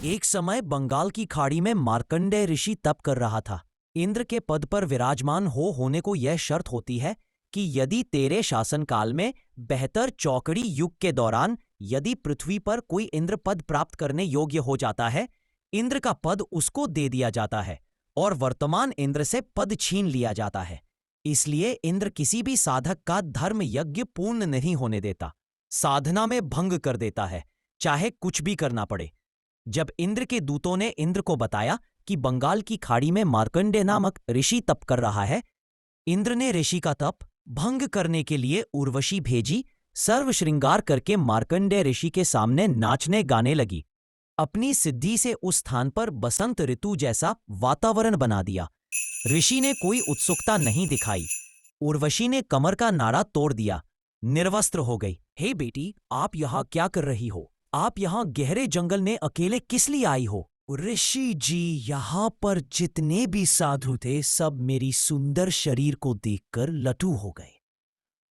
एक समय बंगाल की खाड़ी में मार्कंडेय ऋषि तप कर रहा था। इंद्र के पद पर विराजमान होने को यह शर्त होती है कि यदि तेरे शासनकाल में बेहतर चौकड़ी युग के दौरान यदि पृथ्वी पर कोई इंद्र पद प्राप्त करने योग्य हो जाता है, इंद्र का पद उसको दे दिया जाता है और वर्तमान इंद्र से पद छीन लिया जाता है। इसलिए इंद्र किसी भी साधक का धर्म यज्ञ पूर्ण नहीं होने देता, साधना में भंग कर देता है, चाहे कुछ भी करना पड़े। जब इंद्र के दूतों ने इंद्र को बताया कि बंगाल की खाड़ी में मार्कंडेय नामक ऋषि तप कर रहा है, इंद्र ने ऋषि का तप भंग करने के लिए उर्वशी भेजी। सर्व श्रृंगार करके मार्कंडेय ऋषि के सामने नाचने गाने लगी। अपनी सिद्धि से उस स्थान पर बसंत ऋतु जैसा वातावरण बना दिया। ऋषि ने कोई उत्सुकता नहीं दिखाई। उर्वशी ने कमर का नाड़ा तोड़ दिया, निर्वस्त्र हो गई। हे बेटी, आप यहाँ क्या कर रही हो? आप यहाँ गहरे जंगल में अकेले किस लिए आई हो? ऋषि जी, यहाँ पर जितने भी साधु थे सब मेरी सुंदर शरीर को देखकर लटू हो गए।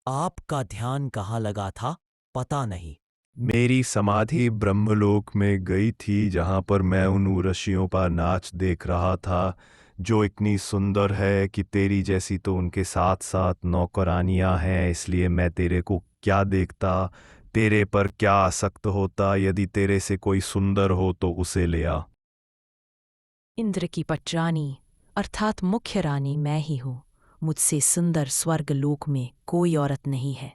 आपका ध्यान कहाँ लगा था पता नहीं। मेरी समाधि ब्रह्मलोक में गई थी, जहां पर मैं उन ऋषियों पर नाच देख रहा था जो इतनी सुंदर है कि तेरी जैसी तो उनके साथ साथ नौकरानियां हैं। इसलिए मैं तेरे को क्या देखता, तेरे पर क्या आसक्त होता। यदि तेरे से कोई सुंदर हो तो उसे ले आ। इंद्र की पटरानी अर्थात मुख्य रानी मैं ही हूँ। मुझसे सुंदर स्वर्ग लोक में कोई औरत नहीं है।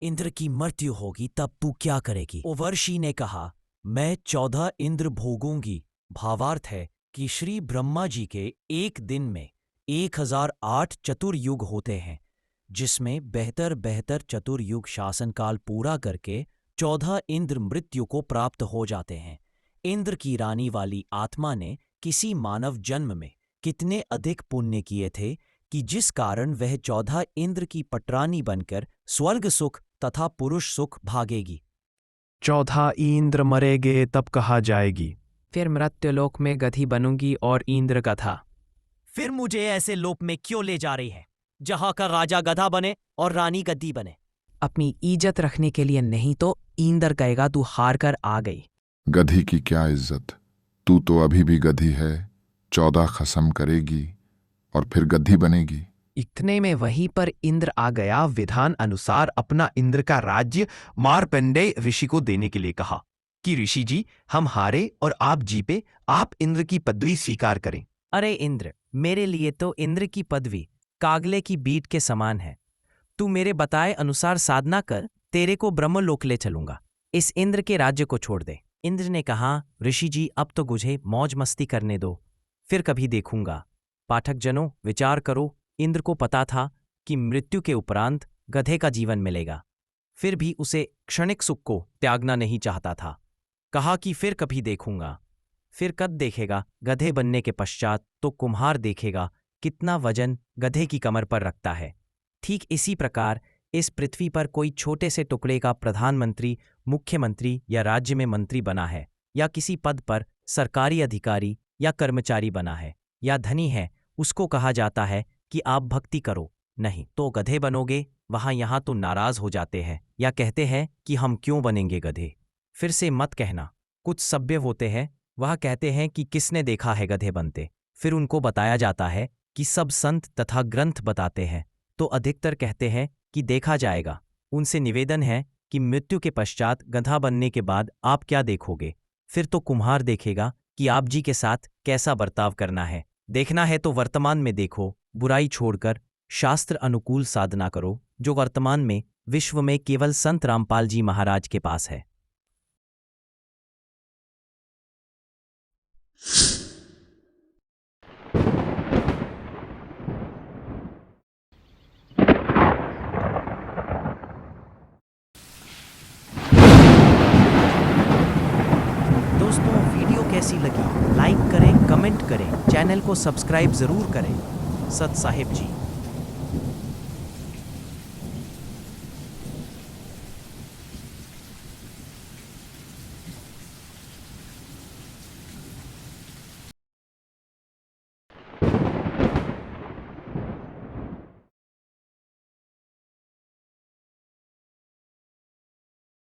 इंद्र की मृत्यु होगी तब तू क्या करेगी? उर्वशी ने कहा, मैं 14 इंद्र भोगूंगी। भावार्थ है कि श्री ब्रह्मा जी के एक दिन में 1008 चतुर्युग होते हैं, जिसमें बेहतर चतुर्युग शासनकाल पूरा करके 14 इंद्र मृत्यु को प्राप्त हो जाते हैं। इंद्र की रानी वाली आत्मा ने किसी मानव जन्म में कितने अधिक पुण्य किए थे कि जिस कारण वह 14 इंद्र की पटरानी बनकर स्वर्ग सुख तथा पुरुष सुख भागेगी। 14 इंद्र मरेंगे तब कहा जाएगी, फिर मृत्युलोक में गधी बनूंगी और इंद्र गधा। फिर मुझे ऐसे लोक में क्यों ले जा रही है जहां का राजा गधा बने और रानी गद्दी बने? अपनी इज्जत रखने के लिए, नहीं तो इंद्र कहेगा तू हार कर आ गई। गधी की क्या इज्जत, तू तो अभी भी गधी है। 14 खसम करेगी और फिर गद्दी बनेगी। इतने में वहीं पर इंद्र आ गया। विधान अनुसार अपना इंद्र का राज्य मार्कंडेय ऋषि को देने के लिए कहा कि ऋषि जी, हम हारे और आप जीते, आप इंद्र की पदवी स्वीकार करें। अरे इंद्र, मेरे लिए तो इंद्र की पदवी कागले की बीट के समान है। तू मेरे बताए अनुसार साधना कर, तेरे को ब्रह्मलोक ले चलूंगा। इस इंद्र के राज्य को छोड़ दे। इंद्र ने कहा, ऋषि जी, अब तो मुझे मौज मस्ती करने दो, फिर कभी देखूंगा। पाठक जनों, विचार करो। इंद्र को पता था कि मृत्यु के उपरांत गधे का जीवन मिलेगा, फिर भी उसे क्षणिक सुख को त्यागना नहीं चाहता था। कहा कि फिर कभी देखूंगा। फिर कब देखेगा? गधे बनने के पश्चात तो कुम्हार देखेगा कितना वजन गधे की कमर पर रखता है। ठीक इसी प्रकार इस पृथ्वी पर कोई छोटे से टुकड़े का प्रधानमंत्री, मुख्यमंत्री या राज्य में मंत्री बना है, या किसी पद पर सरकारी अधिकारी या कर्मचारी बना है, या धनी है, उसको कहा जाता है कि आप भक्ति करो, नहीं तो गधे बनोगे। वहां यहां तो नाराज हो जाते हैं या कहते हैं कि हम क्यों बनेंगे गधे। फिर से मत कहना। कुछ सभ्य होते हैं, वह कहते हैं कि किसने देखा है गधे बनते। फिर उनको बताया जाता है कि सब संत तथा ग्रंथ बताते हैं, तो अधिकतर कहते हैं कि देखा जाएगा। उनसे निवेदन है कि मृत्यु के पश्चात गधा बनने के बाद आप क्या देखोगे? फिर तो कुम्हार देखेगा कि आप जी के साथ कैसा बर्ताव करना है। देखना है तो वर्तमान में देखो, बुराई छोड़कर शास्त्र अनुकूल साधना करो, जो वर्तमान में विश्व में केवल संत रामपाल जी महाराज के पास है। दोस्तों, वीडियो कैसी लगी? लाइक करें, कमेंट करें, चैनल को सब्सक्राइब जरूर करें। सत साहिब जी।